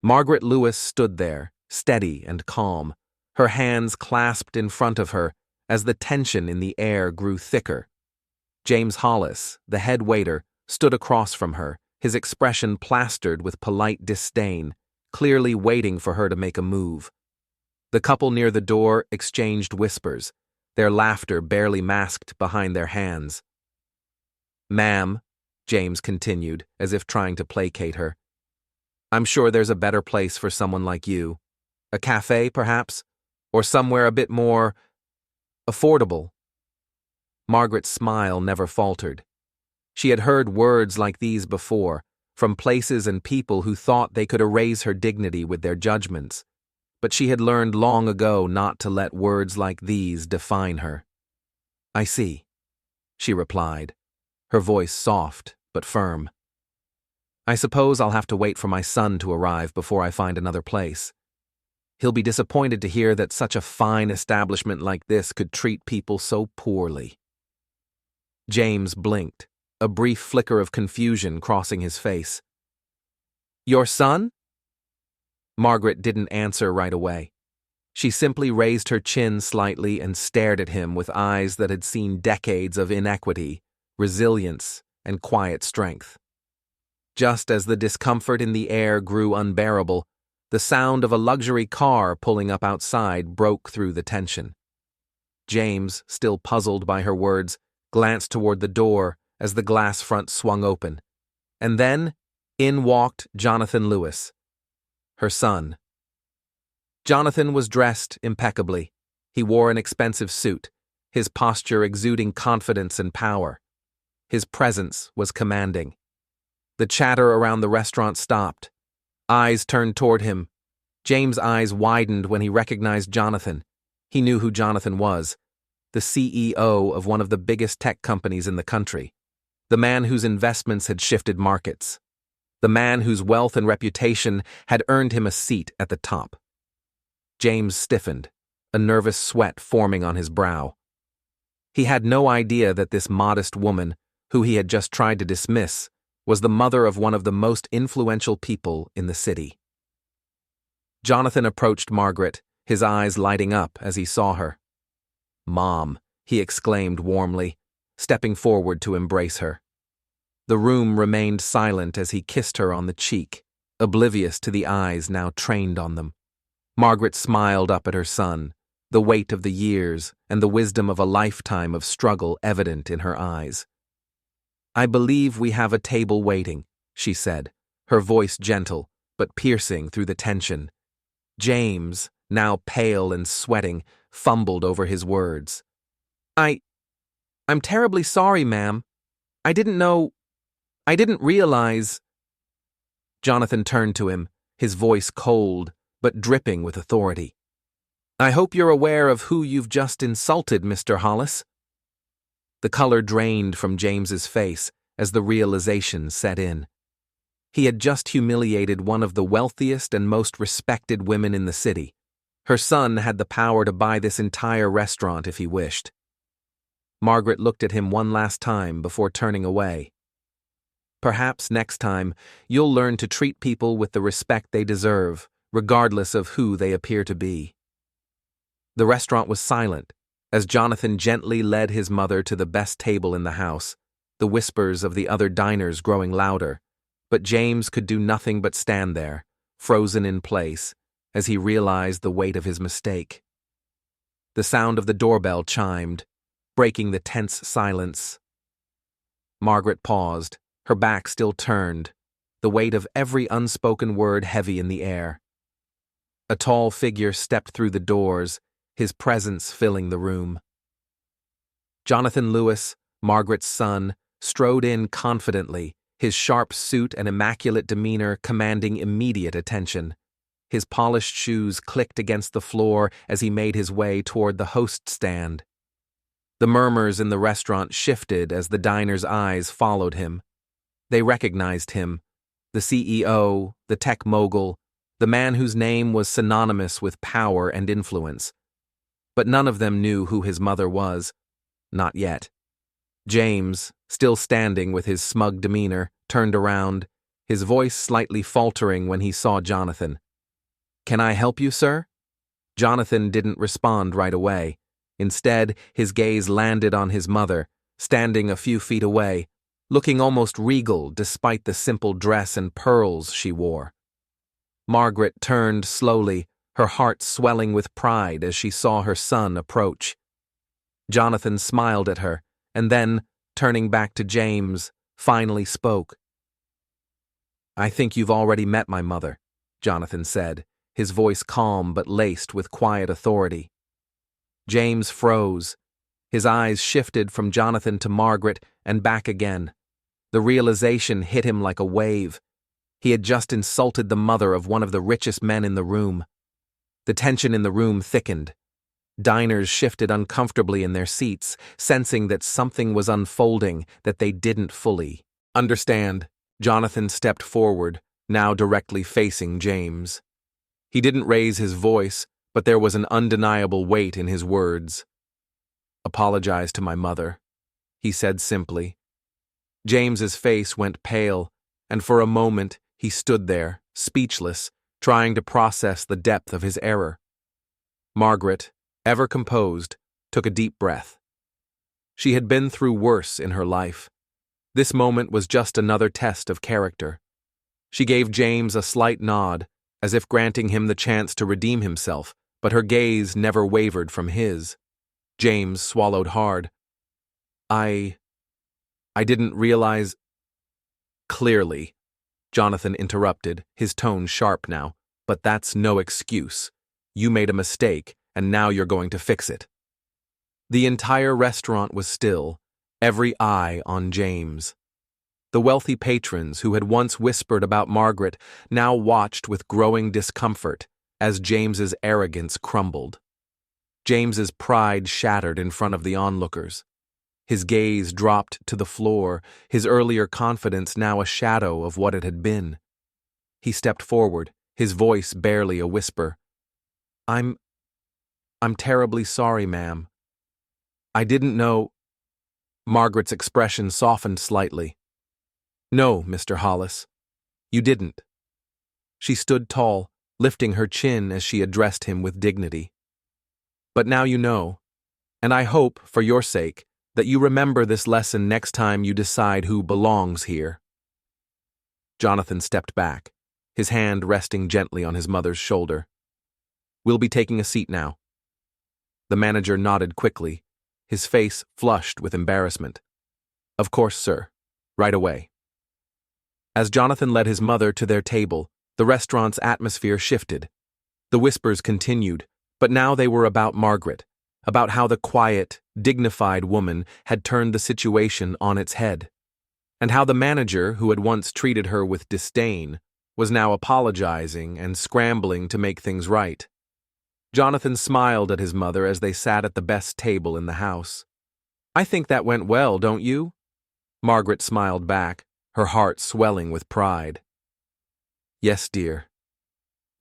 Margaret Lewis stood there, steady and calm, her hands clasped in front of her as the tension in the air grew thicker. James Hollis, the head waiter, stood across from her, his expression plastered with polite disdain, clearly waiting for her to make a move. The couple near the door exchanged whispers, their laughter barely masked behind their hands. "Ma'am," James continued, as if trying to placate her, "I'm sure there's a better place for someone like you. A cafe, perhaps? Or somewhere a bit more affordable." Margaret's smile never faltered. She had heard words like these before, from places and people who thought they could erase her dignity with their judgments, but she had learned long ago not to let words like these define her. "I see," she replied, her voice soft but firm. "I suppose I'll have to wait for my son to arrive before I find another place. He'll be disappointed to hear that such a fine establishment like this could treat people so poorly." James blinked, a brief flicker of confusion crossing his face. "Your son?" Margaret didn't answer right away. She simply raised her chin slightly and stared at him with eyes that had seen decades of inequity, resilience, and quiet strength. Just as the discomfort in the air grew unbearable, the sound of a luxury car pulling up outside broke through the tension. James, still puzzled by her words, glanced toward the door as the glass front swung open. And then, in walked Jonathan Lewis, her son. Jonathan was dressed impeccably. He wore an expensive suit, his posture exuding confidence and power. His presence was commanding. The chatter around the restaurant stopped. Eyes turned toward him. James' eyes widened when he recognized Jonathan. He knew who Jonathan was, the CEO of one of the biggest tech companies in the country, the man whose investments had shifted markets, the man whose wealth and reputation had earned him a seat at the top. James stiffened, a nervous sweat forming on his brow. He had no idea that this modest woman, who he had just tried to dismiss, was the mother of one of the most influential people in the city. Jonathan approached Margaret, his eyes lighting up as he saw her. "Mom," he exclaimed warmly, stepping forward to embrace her. The room remained silent as he kissed her on the cheek, oblivious to the eyes now trained on them. Margaret smiled up at her son, the weight of the years and the wisdom of a lifetime of struggle evident in her eyes. "I believe we have a table waiting," she said, her voice gentle but piercing through the tension. James, now pale and sweating, fumbled over his words. I'm terribly sorry, ma'am. I didn't realize." Jonathan turned to him, his voice cold but dripping with authority. "I hope you're aware of who you've just insulted, Mr. Hollis." The color drained from James's face as the realization set in. He had just humiliated one of the wealthiest and most respected women in the city. Her son had the power to buy this entire restaurant if he wished. Margaret looked at him one last time before turning away. "Perhaps next time you'll learn to treat people with the respect they deserve, regardless of who they appear to be." The restaurant was silent as Jonathan gently led his mother to the best table in the house, the whispers of the other diners growing louder, but James could do nothing but stand there, frozen in place, as he realized the weight of his mistake. The sound of the doorbell chimed, breaking the tense silence. Margaret paused, her back still turned, the weight of every unspoken word heavy in the air. A tall figure stepped through the doors, his presence filling the room. Jonathan Lewis, Margaret's son, strode in confidently, his sharp suit and immaculate demeanor commanding immediate attention. His polished shoes clicked against the floor as he made his way toward the host stand. The murmurs in the restaurant shifted as the diners' eyes followed him. They recognized him, the CEO, the tech mogul, the man whose name was synonymous with power and influence. But none of them knew who his mother was. Not yet. James, still standing with his smug demeanor, turned around, his voice slightly faltering when he saw Jonathan. "Can I help you, sir?" Jonathan didn't respond right away. Instead, his gaze landed on his mother, standing a few feet away, looking almost regal despite the simple dress and pearls she wore. Margaret turned slowly, her heart swelling with pride as she saw her son approach. Jonathan smiled at her, and then, turning back to James, finally spoke. "I think you've already met my mother," Jonathan said, his voice calm but laced with quiet authority. James froze. His eyes shifted from Jonathan to Margaret and back again. The realization hit him like a wave. He had just insulted the mother of one of the richest men in the room. The tension in the room thickened. Diners shifted uncomfortably in their seats, sensing that something was unfolding that they didn't fully understand. Jonathan stepped forward, now directly facing James. He didn't raise his voice, but there was an undeniable weight in his words. "Apologize to my mother," he said simply. James's face went pale, and for a moment he stood there, speechless, trying to process the depth of his error. Margaret, ever composed, took a deep breath. She had been through worse in her life. This moment was just another test of character. She gave James a slight nod, as if granting him the chance to redeem himself, but her gaze never wavered from his. James swallowed hard. I didn't realize—" "Clearly," Jonathan interrupted, his tone sharp now, "but that's no excuse. You made a mistake, and now you're going to fix it." The entire restaurant was still, every eye on James. The wealthy patrons who had once whispered about Margaret now watched with growing discomfort as James's arrogance crumbled. James's pride shattered in front of the onlookers. His gaze dropped to the floor, his earlier confidence now a shadow of what it had been. He stepped forward, his voice barely a whisper. I'm terribly sorry, ma'am. I didn't know." Margaret's expression softened slightly. "No, Mr. Hollis, you didn't." She stood tall, lifting her chin as she addressed him with dignity. "But now you know, and I hope, for your sake, that you remember this lesson next time you decide who belongs here." Jonathan stepped back, his hand resting gently on his mother's shoulder. "We'll be taking a seat now." The manager nodded quickly, his face flushed with embarrassment. "Of course, sir. Right away." As Jonathan led his mother to their table, the restaurant's atmosphere shifted. The whispers continued, but now they were about Margaret, about how the quiet, dignified woman had turned the situation on its head, and how the manager, who had once treated her with disdain, was now apologizing and scrambling to make things right. Jonathan smiled at his mother as they sat at the best table in the house. "I think that went well, don't you?" Margaret smiled back, her heart swelling with pride. "Yes, dear.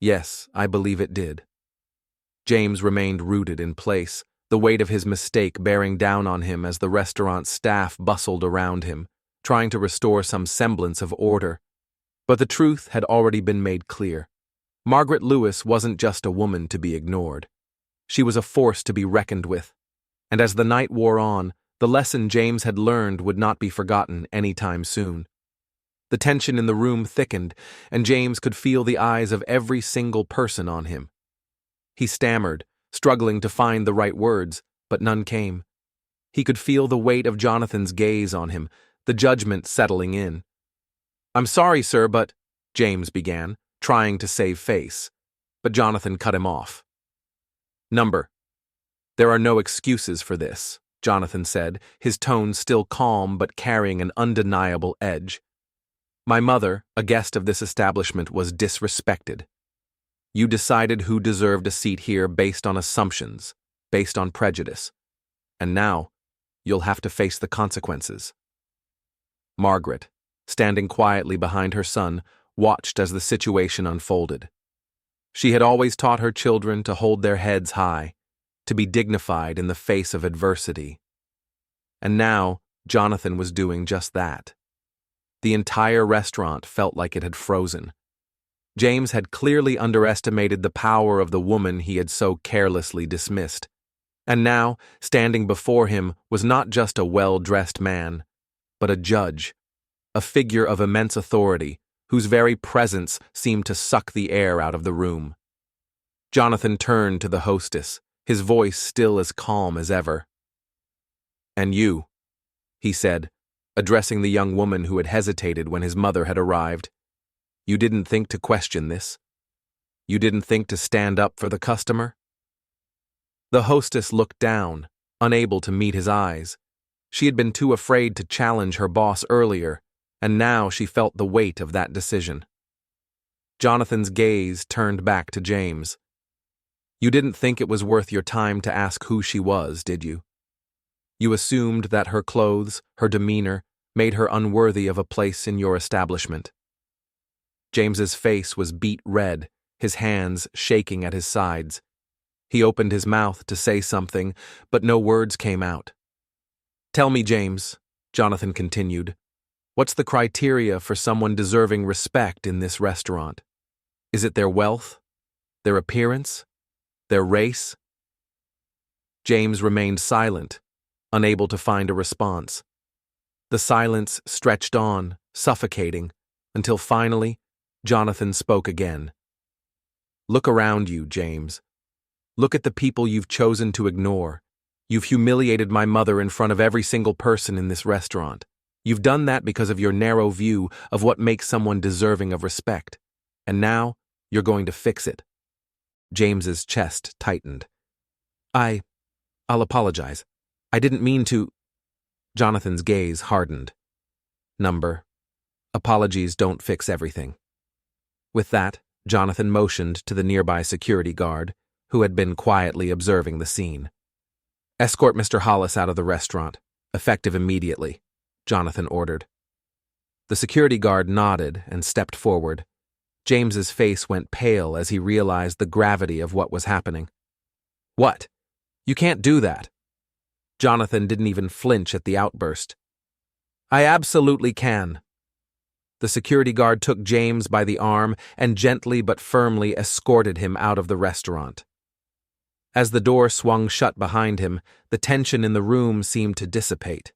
Yes, I believe it did." James remained rooted in place, the weight of his mistake bearing down on him as the restaurant staff bustled around him, trying to restore some semblance of order. But the truth had already been made clear. Margaret Lewis wasn't just a woman to be ignored. She was a force to be reckoned with. And as the night wore on, the lesson James had learned would not be forgotten any time soon. The tension in the room thickened, and James could feel the eyes of every single person on him. He stammered, struggling to find the right words, but none came. He could feel the weight of Jonathan's gaze on him, the judgment settling in. "I'm sorry, sir, but—" James began, trying to save face, but Jonathan cut him off. "There are no excuses for this," Jonathan said, his tone still calm but carrying an undeniable edge. "My mother, a guest of this establishment, was disrespected. You decided who deserved a seat here based on assumptions, based on prejudice. And now, you'll have to face the consequences." Margaret, standing quietly behind her son, watched as the situation unfolded. She had always taught her children to hold their heads high, to be dignified in the face of adversity. And now, Jonathan was doing just that. The entire restaurant felt like it had frozen. James had clearly underestimated the power of the woman he had so carelessly dismissed. And now, standing before him was not just a well-dressed man, but a judge, a figure of immense authority, whose very presence seemed to suck the air out of the room. Jonathan turned to the hostess, his voice still as calm as ever. "And you," he said, addressing the young woman who had hesitated when his mother had arrived. "You didn't think to question this? You didn't think to stand up for the customer?" The hostess looked down, unable to meet his eyes. She had been too afraid to challenge her boss earlier, and now she felt the weight of that decision. Jonathan's gaze turned back to James. "You didn't think it was worth your time to ask who she was, did you? You assumed that her clothes, her demeanor, made her unworthy of a place in your establishment." James's face was beet red, his hands shaking at his sides. He opened his mouth to say something, but no words came out. "Tell me, James," Jonathan continued, "what's the criteria for someone deserving respect in this restaurant? Is it their wealth? Their appearance? Their race?" James remained silent, unable to find a response. The silence stretched on, suffocating, until finally, Jonathan spoke again. "Look around you, James. Look at the people you've chosen to ignore. You've humiliated my mother in front of every single person in this restaurant. You've done that because of your narrow view of what makes someone deserving of respect. And now, you're going to fix it." James's chest tightened. I'll apologize. I didn't mean to." Jonathan's gaze hardened. Apologies don't fix everything." With that, Jonathan motioned to the nearby security guard, who had been quietly observing the scene. "Escort Mr. Hollis out of the restaurant, effective immediately," Jonathan ordered. The security guard nodded and stepped forward. James's face went pale as he realized the gravity of what was happening. "What? You can't do that." Jonathan didn't even flinch at the outburst. "I absolutely can." The security guard took James by the arm and gently but firmly escorted him out of the restaurant. As the door swung shut behind him, the tension in the room seemed to dissipate.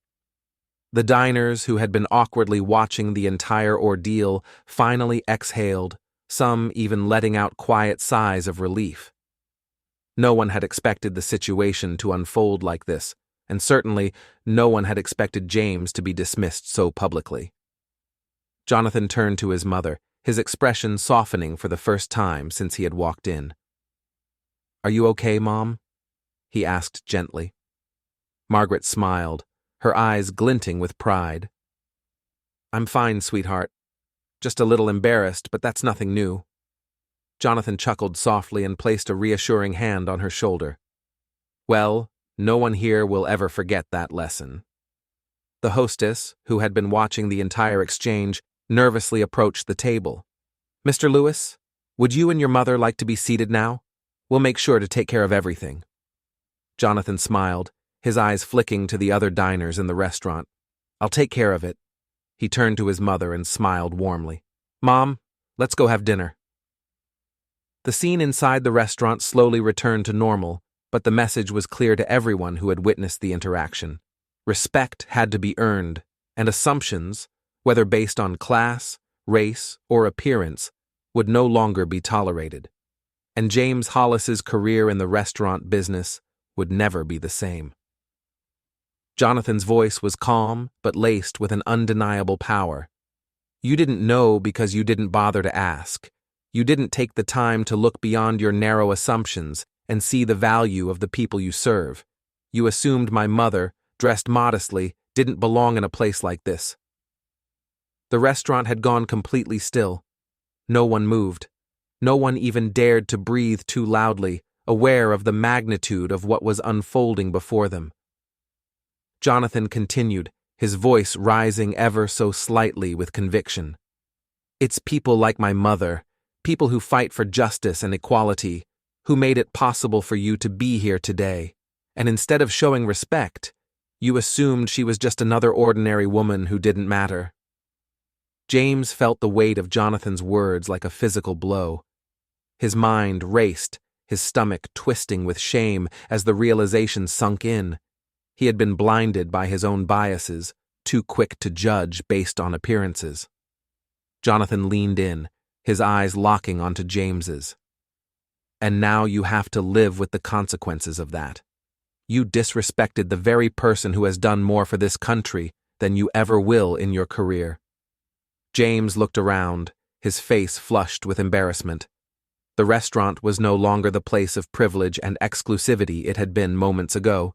The diners, who had been awkwardly watching the entire ordeal, finally exhaled, some even letting out quiet sighs of relief. No one had expected the situation to unfold like this, and certainly no one had expected James to be dismissed so publicly. Jonathan turned to his mother, his expression softening for the first time since he had walked in. "Are you okay, Mom?" he asked gently. Margaret smiled, her eyes glinting with pride. "I'm fine, sweetheart. Just a little embarrassed, but that's nothing new." Jonathan chuckled softly and placed a reassuring hand on her shoulder. "Well, no one here will ever forget that lesson." The hostess, who had been watching the entire exchange, nervously approached the table. "Mr. Lewis, would you and your mother like to be seated now? We'll make sure to take care of everything." Jonathan smiled, his eyes flicking to the other diners in the restaurant. "I'll take care of it." He turned to his mother and smiled warmly. "Mom, let's go have dinner." The scene inside the restaurant slowly returned to normal, but the message was clear to everyone who had witnessed the interaction. Respect had to be earned, and assumptions, whether based on class, race, or appearance, would no longer be tolerated. And James Hollis's career in the restaurant business would never be the same. Jonathan's voice was calm, but laced with an undeniable power. "You didn't know because you didn't bother to ask. You didn't take the time to look beyond your narrow assumptions and see the value of the people you serve. You assumed my mother, dressed modestly, didn't belong in a place like this." The restaurant had gone completely still. No one moved. No one even dared to breathe too loudly, aware of the magnitude of what was unfolding before them. Jonathan continued, his voice rising ever so slightly with conviction. "It's people like my mother, people who fight for justice and equality, who made it possible for you to be here today. And instead of showing respect, you assumed she was just another ordinary woman who didn't matter." James felt the weight of Jonathan's words like a physical blow. His mind raced, his stomach twisting with shame as the realization sunk in. He had been blinded by his own biases, too quick to judge based on appearances. Jonathan leaned in, his eyes locking onto James's. And now you have to live with the consequences of that. You disrespected the very person who has done more for this country than you ever will in your career. James looked around, his face flushed with embarrassment. The restaurant was no longer the place of privilege and exclusivity it had been moments ago.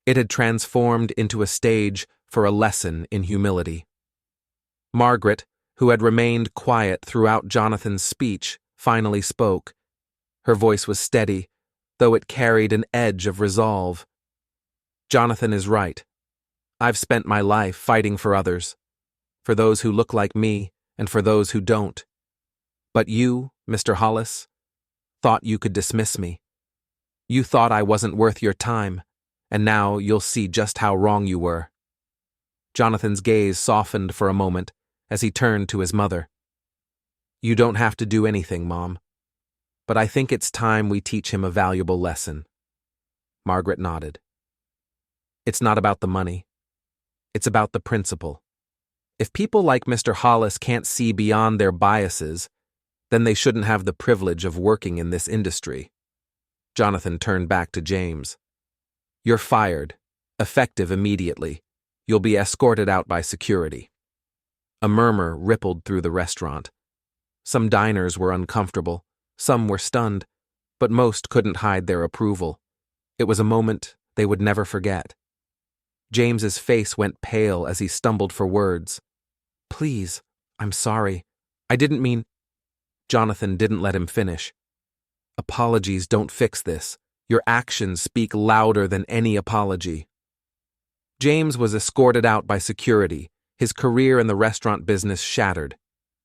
It had transformed into a stage for a lesson in humility. Margaret, who had remained quiet throughout Jonathan's speech, finally spoke. Her voice was steady, though it carried an edge of resolve. Jonathan is right. I've spent my life fighting for others, for those who look like me and for those who don't. But you, Mr. Hollis, thought you could dismiss me. You thought I wasn't worth your time, and now you'll see just how wrong you were. Jonathan's gaze softened for a moment as he turned to his mother. You don't have to do anything, Mom, but I think it's time we teach him a valuable lesson. Margaret nodded. It's not about the money. It's about the principle. If people like Mr. Hollis can't see beyond their biases, then they shouldn't have the privilege of working in this industry. Jonathan turned back to James. You're fired, effective immediately. You'll be escorted out by security. A murmur rippled through the restaurant. Some diners were uncomfortable, some were stunned, but most couldn't hide their approval. It was a moment they would never forget. James's face went pale as he stumbled for words. Please, I'm sorry. I didn't mean... Jonathan didn't let him finish. Apologies don't fix this. Your actions speak louder than any apology. James was escorted out by security, his career in the restaurant business shattered.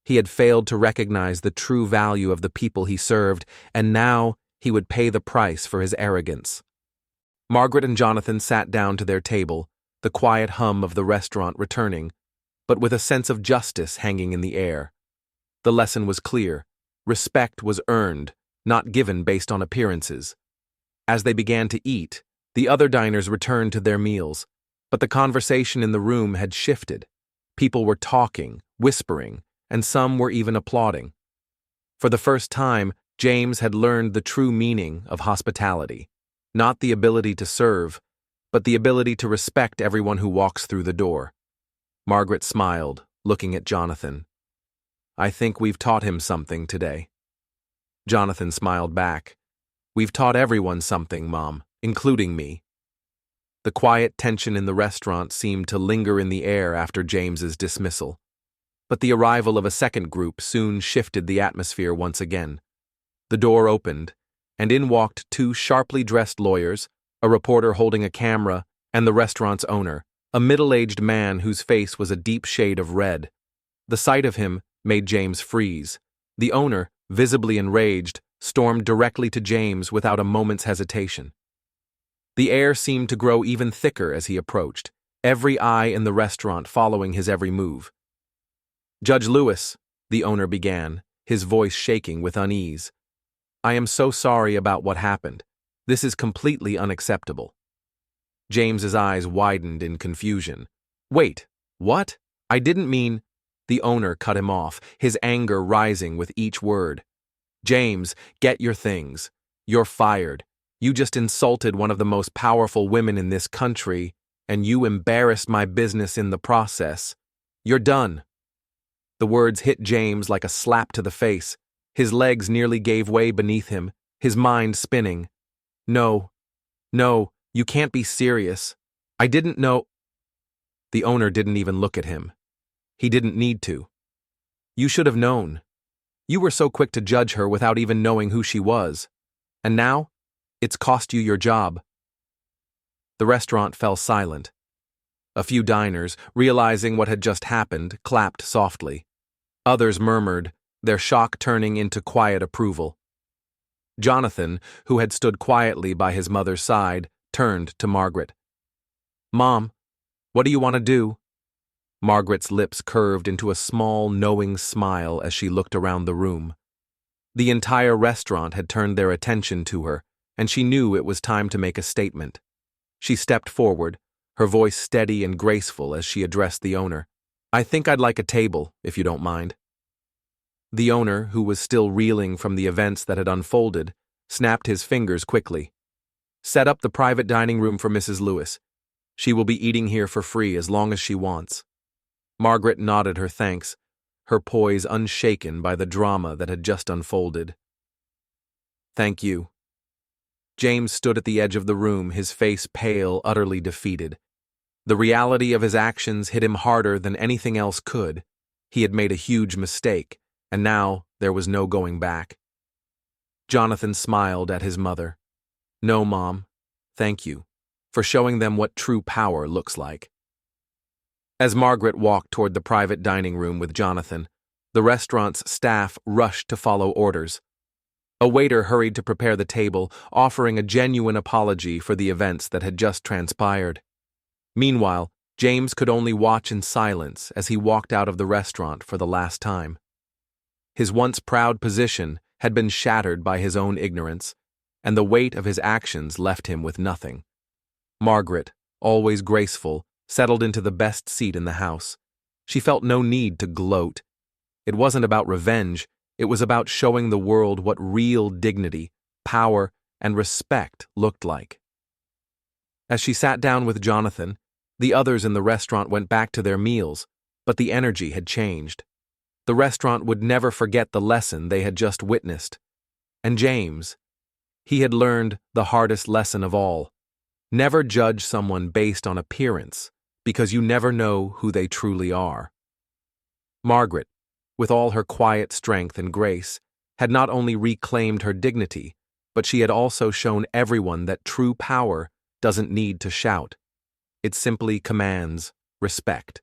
He had failed to recognize the true value of the people he served, and now he would pay the price for his arrogance. Margaret and Jonathan sat down to their table, the quiet hum of the restaurant returning, but with a sense of justice hanging in the air. The lesson was clear. Respect was earned, not given based on appearances. As they began to eat, the other diners returned to their meals, but the conversation in the room had shifted. People were talking, whispering, and some were even applauding. For the first time, James had learned the true meaning of hospitality, not the ability to serve, but the ability to respect everyone who walks through the door. Margaret smiled, looking at Jonathan. I think we've taught him something today. Jonathan smiled back. We've taught everyone something, Mom, including me. The quiet tension in the restaurant seemed to linger in the air after James's dismissal. But the arrival of a second group soon shifted the atmosphere once again. The door opened, and in walked two sharply dressed lawyers, a reporter holding a camera, and the restaurant's owner, a middle-aged man whose face was a deep shade of red. The sight of him made James freeze. The owner, visibly enraged, stormed directly to James without a moment's hesitation. The air seemed to grow even thicker as he approached, every eye in the restaurant following his every move. Judge Lewis, the owner began, his voice shaking with unease. I am so sorry about what happened. This is completely unacceptable. James's eyes widened in confusion. Wait, what? I didn't mean... The owner cut him off, his anger rising with each word. James, get your things. You're fired. You just insulted one of the most powerful women in this country, and you embarrassed my business in the process. You're done. The words hit James like a slap to the face. His legs nearly gave way beneath him, his mind spinning. No, you can't be serious. I didn't know. The owner didn't even look at him. He didn't need to. You should have known. You were so quick to judge her without even knowing who she was. And now, it's cost you your job. The restaurant fell silent. A few diners, realizing what had just happened, clapped softly. Others murmured, their shock turning into quiet approval. Jonathan, who had stood quietly by his mother's side, turned to Margaret. Mom, what do you want to do? Margaret's lips curved into a small, knowing smile as she looked around the room. The entire restaurant had turned their attention to her, and she knew it was time to make a statement. She stepped forward, her voice steady and graceful as she addressed the owner. "I think I'd like a table, if you don't mind." The owner, who was still reeling from the events that had unfolded, snapped his fingers quickly. "Set up the private dining room for Mrs. Lewis. She will be eating here for free as long as she wants." Margaret nodded her thanks, her poise unshaken by the drama that had just unfolded. "Thank you." James stood at the edge of the room, his face pale, utterly defeated. The reality of his actions hit him harder than anything else could. He had made a huge mistake, and now there was no going back. Jonathan smiled at his mother. "No, Mom, thank you for showing them what true power looks like." As Margaret walked toward the private dining room with Jonathan, the restaurant's staff rushed to follow orders. A waiter hurried to prepare the table, offering a genuine apology for the events that had just transpired. Meanwhile, James could only watch in silence as he walked out of the restaurant for the last time. His once proud position had been shattered by his own ignorance, and the weight of his actions left him with nothing. Margaret, always graceful, settled into the best seat in the house. She felt no need to gloat. It wasn't about revenge, it was about showing the world what real dignity, power, and respect looked like. As she sat down with Jonathan, the others in the restaurant went back to their meals, but the energy had changed. The restaurant would never forget the lesson they had just witnessed. And James, he had learned the hardest lesson of all. Never judge someone based on appearance, because you never know who they truly are. Margaret, with all her quiet strength and grace, had not only reclaimed her dignity, but she had also shown everyone that true power doesn't need to shout. It simply commands respect.